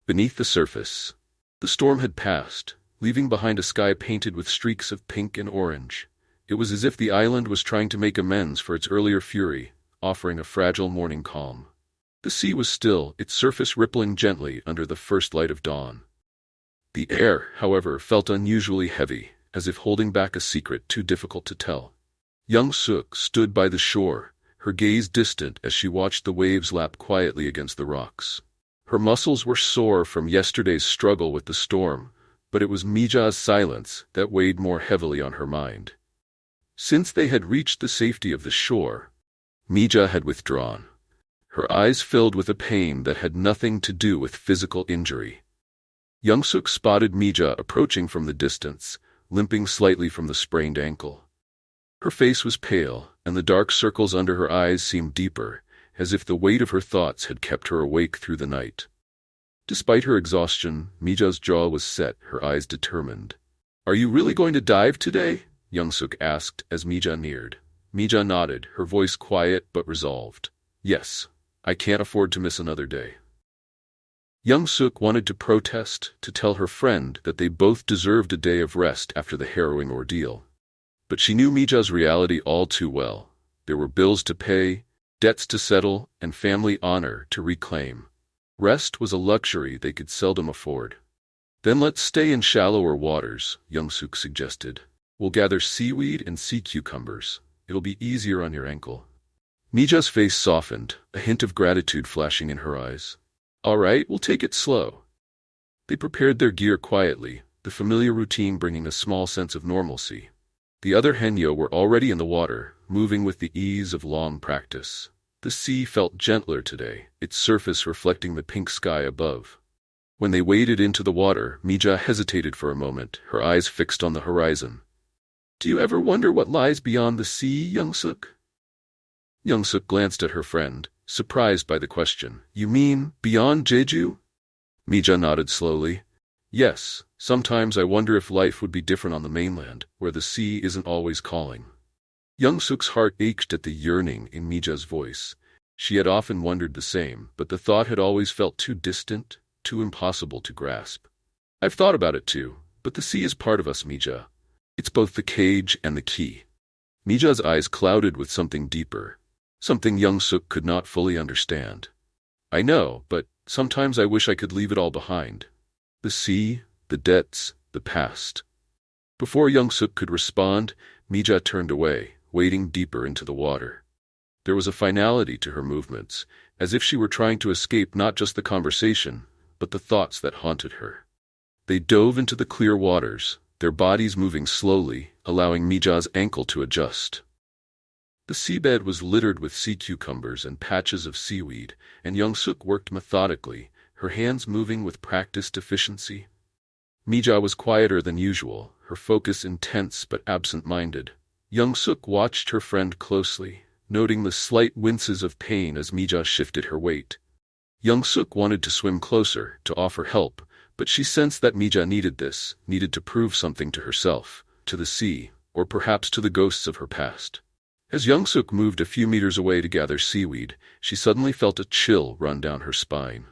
Beneath the surface, the storm had passed, leaving behind a sky painted with streaks of pink and orange. It was as if the island was trying to make amends for its earlier fury, offering a fragile morning calm. The sea was still, its surface rippling gently under the first light of dawn. The air, however, felt unusually heavy, as if holding back a secret too difficult to tell. Young-suk stood by the shore, her gaze distant as she watched the waves lap quietly against the rocks. Her muscles were sore from yesterday's struggle with the storm, but it was Mija's silence that weighed more heavily on her mind. Since they had reached the safety of the shore, Mija had withdrawn. Her eyes filled with a pain that had nothing to do with physical injury. Young-suk spotted Mija approaching from the distance, limping slightly from the sprained ankle. Her face was pale, and the dark circles under her eyes seemed deeper, as if the weight of her thoughts had kept her awake through the night. Despite her exhaustion, Mija's jaw was set, her eyes determined. "Are you really going to dive today?" Young-suk asked as Mija neared. Mija nodded, her voice quiet but resolved. "Yes, I can't afford to miss another day." Young-suk wanted to protest, to tell her friend that they both deserved a day of rest after the harrowing ordeal. But she knew Mija's reality all too well. There were bills to pay, debts to settle, and family honor to reclaim. Rest was a luxury they could seldom afford. "Then let's stay in shallower waters," Young-suk suggested. "We'll gather seaweed and sea cucumbers. It'll be easier on your ankle." Mija's face softened, a hint of gratitude flashing in her eyes. "All right, we'll take it slow." They prepared their gear quietly, the familiar routine bringing a small sense of normalcy. The other Haenyeo were already in the water, moving with the ease of long practice. The sea felt gentler today, its surface reflecting the pink sky above. When they waded into the water, Mija hesitated for a moment, her eyes fixed on the horizon. "Do you ever wonder what lies beyond the sea, Young-suk?" Young-suk glanced at her friend, surprised by the question. "You mean beyond Jeju?" Mija nodded slowly. "Yes, sometimes I wonder if life would be different on the mainland, where the sea isn't always calling." Young-suk's heart ached at the yearning in Mija's voice. She had often wondered the same, but the thought had always felt too distant, too impossible to grasp. "I've thought about it too, but the sea is part of us, Mija. It's both the cage and the key." Mija's eyes clouded with something deeper, something Young-suk could not fully understand. "I know, but sometimes I wish I could leave it all behind. The sea, the debts, the past." Before Young-suk could respond, Mija turned away, wading deeper into the water. There was a finality to her movements, as if she were trying to escape not just the conversation, but the thoughts that haunted her. They dove into the clear waters, their bodies moving slowly, allowing Mija's ankle to adjust. The seabed was littered with sea cucumbers and patches of seaweed, and Young-suk worked methodically, her hands moving with practiced efficiency. Mija was quieter than usual, her focus intense but absent-minded. Young-suk watched her friend closely, noting the slight winces of pain as Mija shifted her weight. Young-suk wanted to swim closer, to offer help, but she sensed that Mija needed this, needed to prove something to herself, to the sea, or perhaps to the ghosts of her past. As Young-suk moved a few meters away to gather seaweed, she suddenly felt a chill run down her spine.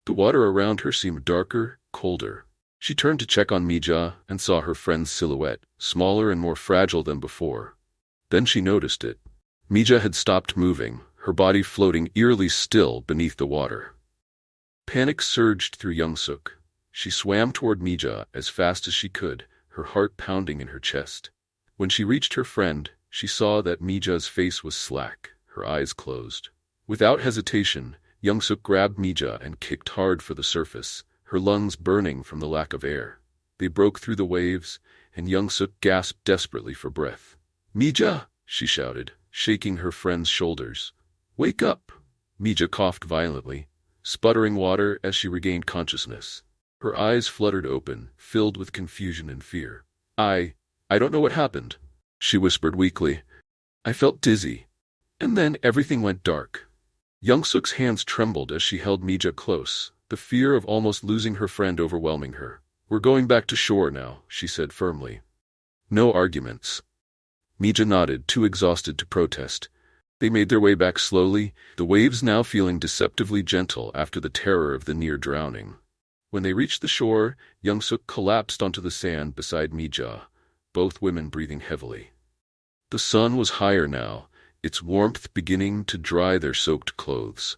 The water around her seemed darker, colder. She turned to check on Mija and saw her friend's silhouette, smaller and more fragile than before. Then she noticed it. Mija had stopped moving, her body floating eerily still beneath the water. Panic surged through Young-suk. She swam toward Mija as fast as she could, her heart pounding in her chest. When she reached her friend, she saw that Mija's face was slack, her eyes closed. Without hesitation, Young-suk grabbed Mija and kicked hard for the surface, her lungs burning from the lack of air. They broke through the waves, and Young-suk gasped desperately for breath. "Mija!" she shouted, shaking her friend's shoulders. "Wake up!" Mija coughed violently, sputtering water as she regained consciousness. Her eyes fluttered open, filled with confusion and fear. I don't know what happened," she whispered weakly. "I felt dizzy. And then everything went dark." Young-suk's hands trembled as she held Mija close, the fear of almost losing her friend overwhelming her. "We're going back to shore now," she said firmly. "No arguments." Mija nodded, too exhausted to protest. They made their way back slowly, the waves now feeling deceptively gentle after the terror of the near drowning. When they reached the shore, Young-suk collapsed onto the sand beside Mija, both women breathing heavily. The sun was higher now, its warmth beginning to dry their soaked clothes.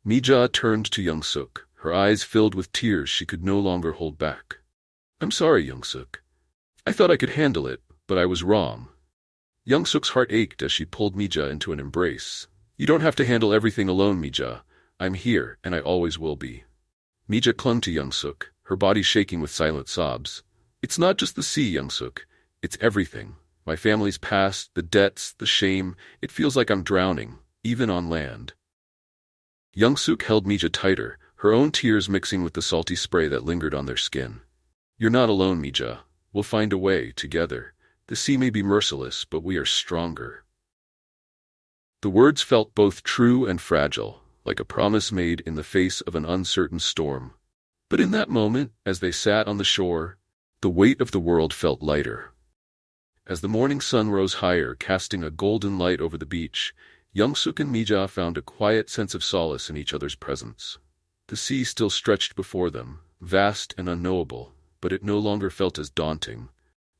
Mija turned to Young-suk, her eyes filled with tears she could no longer hold back. "I'm sorry, Young-suk. I thought I could handle it, but I was wrong." Young-suk's heart ached as she pulled Mija into an embrace. "You don't have to handle everything alone, Mija. I'm here, and I always will be." Mija clung to Young-suk, her body shaking with silent sobs. "It's not just the sea, Young-suk. It's everything. My family's past, the debts, the shame. It feels like I'm drowning, even on land." Young-suk held Mija tighter, her own tears mixing with the salty spray that lingered on their skin. "You're not alone, Mija. We'll find a way, together. The sea may be merciless, but we are stronger." The words felt both true and fragile, like a promise made in the face of an uncertain storm. But in that moment, as they sat on the shore, the weight of the world felt lighter. As the morning sun rose higher, casting a golden light over the beach, Young-suk and Mija found a quiet sense of solace in each other's presence. The sea still stretched before them, vast and unknowable, but it no longer felt as daunting.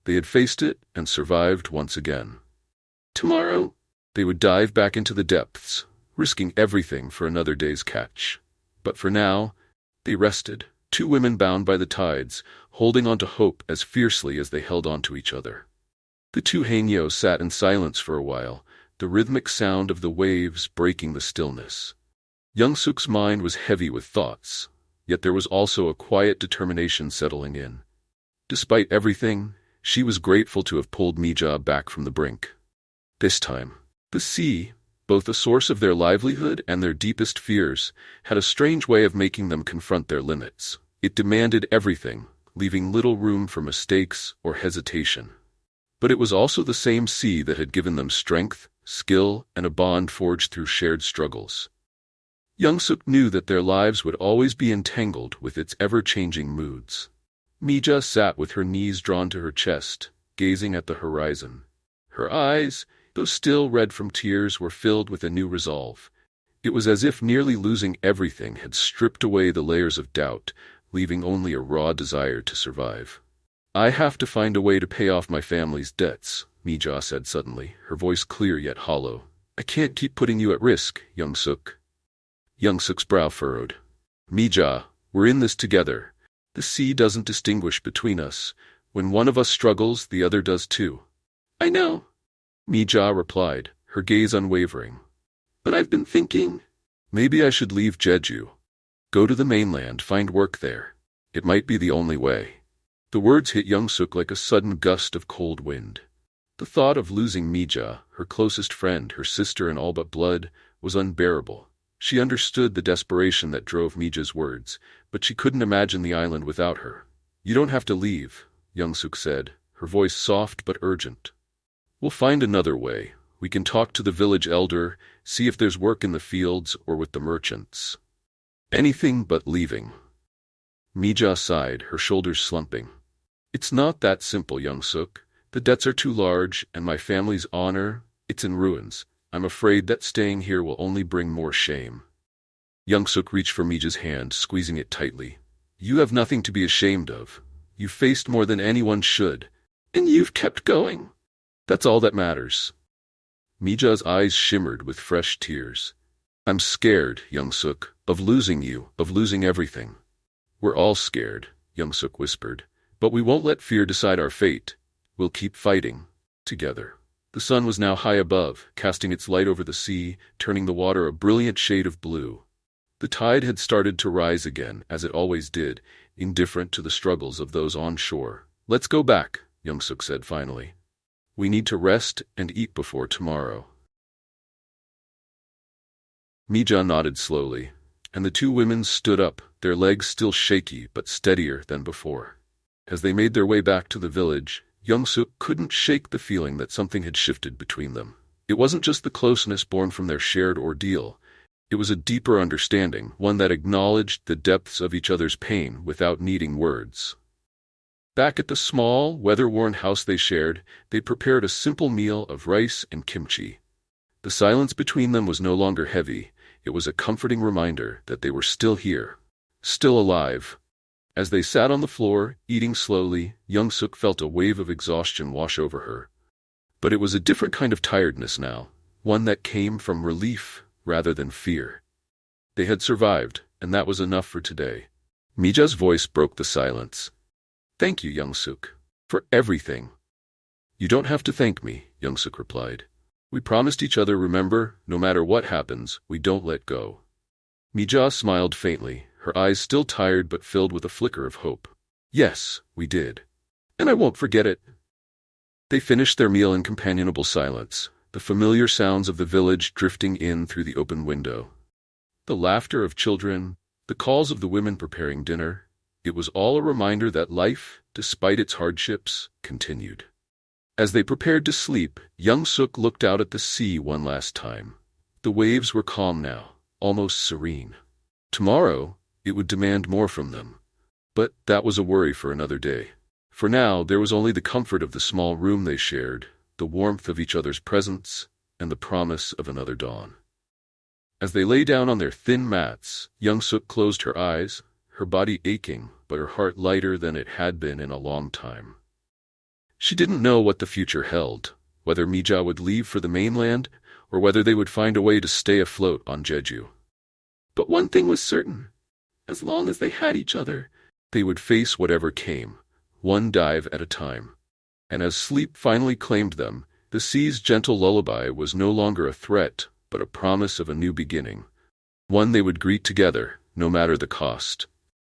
They had faced it and survived once again. Tomorrow, they would dive back into the depths, risking everything for another day's catch. But for now, they rested, two women bound by the tides, holding on to hope as fiercely as they held on to each other. The two Haenyeo sat in silence for a while, the rhythmic sound of the waves breaking the stillness. Young-suk's mind was heavy with thoughts, yet there was also a quiet determination settling in. Despite everything, she was grateful to have pulled Mija back from the brink. This time, the sea, both a source of their livelihood and their deepest fears, had a strange way of making them confront their limits. It demanded everything, leaving little room for mistakes or hesitation. But it was also the same sea that had given them strength, skill, and a bond forged through shared struggles. Young-suk knew that their lives would always be entangled with its ever-changing moods. Mija sat with her knees drawn to her chest, gazing at the horizon. Her eyes, though still red from tears, were filled with a new resolve. It was as if nearly losing everything had stripped away the layers of doubt, leaving only a raw desire to survive. "I have to find a way to pay off my family's debts," Mija said suddenly, her voice clear yet hollow. "I can't keep putting you at risk, Young-suk." Young-suk's brow furrowed. "Mija, we're in this together. The sea doesn't distinguish between us. When one of us struggles, the other does too." "I know," Mija replied, her gaze unwavering. "But I've been thinking, maybe I should leave Jeju. Go to the mainland, find work there. It might be the only way." The words hit Young-suk like a sudden gust of cold wind. The thought of losing Mija, her closest friend, her sister in all but blood, was unbearable. She understood the desperation that drove Mija's words, but she couldn't imagine the island without her. "You don't have to leave," Young-suk said, her voice soft but urgent. "We'll find another way. We can talk to the village elder, see if there's work in the fields or with the merchants. Anything but leaving." Mija sighed, her shoulders slumping. "It's not that simple, Young-suk. The debts are too large, and my family's honor, it's in ruins. I'm afraid that staying here will only bring more shame." Young-suk reached for Mija's hand, squeezing it tightly. You have nothing to be ashamed of. You faced more than anyone should. And you've kept going. That's all that matters. Mija's eyes shimmered with fresh tears. I'm scared, Young-suk, of losing you, of losing everything. We're all scared, Young-suk whispered. But we won't let fear decide our fate. We'll keep fighting. Together. The sun was now high above, casting its light over the sea, turning the water a brilliant shade of blue. The tide had started to rise again, as it always did, indifferent to the struggles of those on shore. Let's go back, Young-suk said finally. We need to rest and eat before tomorrow. Mija nodded slowly, and the two women stood up, their legs still shaky but steadier than before. As they made their way back to the village, Young-suk couldn't shake the feeling that something had shifted between them. It wasn't just the closeness born from their shared ordeal. It was a deeper understanding, one that acknowledged the depths of each other's pain without needing words. Back at the small, weather-worn house they shared, they'd prepared a simple meal of rice and kimchi. The silence between them was no longer heavy. It was a comforting reminder that they were still here, still alive. As they sat on the floor, eating slowly, Young-suk felt a wave of exhaustion wash over her. But it was a different kind of tiredness now, one that came from relief rather than fear. They had survived, and that was enough for today. Mija's voice broke the silence. Thank you, Young-suk, for everything. You don't have to thank me, Young-suk replied. We promised each other, remember, no matter what happens, we don't let go. Mija smiled faintly, her eyes still tired but filled with a flicker of hope. Yes, we did. And I won't forget it. They finished their meal in companionable silence, the familiar sounds of the village drifting in through the open window. The laughter of children, the calls of the women preparing dinner, it was all a reminder that life, despite its hardships, continued. As they prepared to sleep, Young-suk looked out at the sea one last time. The waves were calm now, almost serene. Tomorrow, it would demand more from them. But that was a worry for another day. For now, there was only the comfort of the small room they shared, the warmth of each other's presence, and the promise of another dawn. As they lay down on their thin mats, Young-suk closed her eyes, her body aching, but her heart lighter than it had been in a long time. She didn't know what the future held, whether Mija would leave for the mainland, or whether they would find a way to stay afloat on Jeju. But one thing was certain. As long as they had each other, they would face whatever came, one dive at a time. And as sleep finally claimed them, the sea's gentle lullaby was no longer a threat, but a promise of a new beginning, one they would greet together, no matter the cost.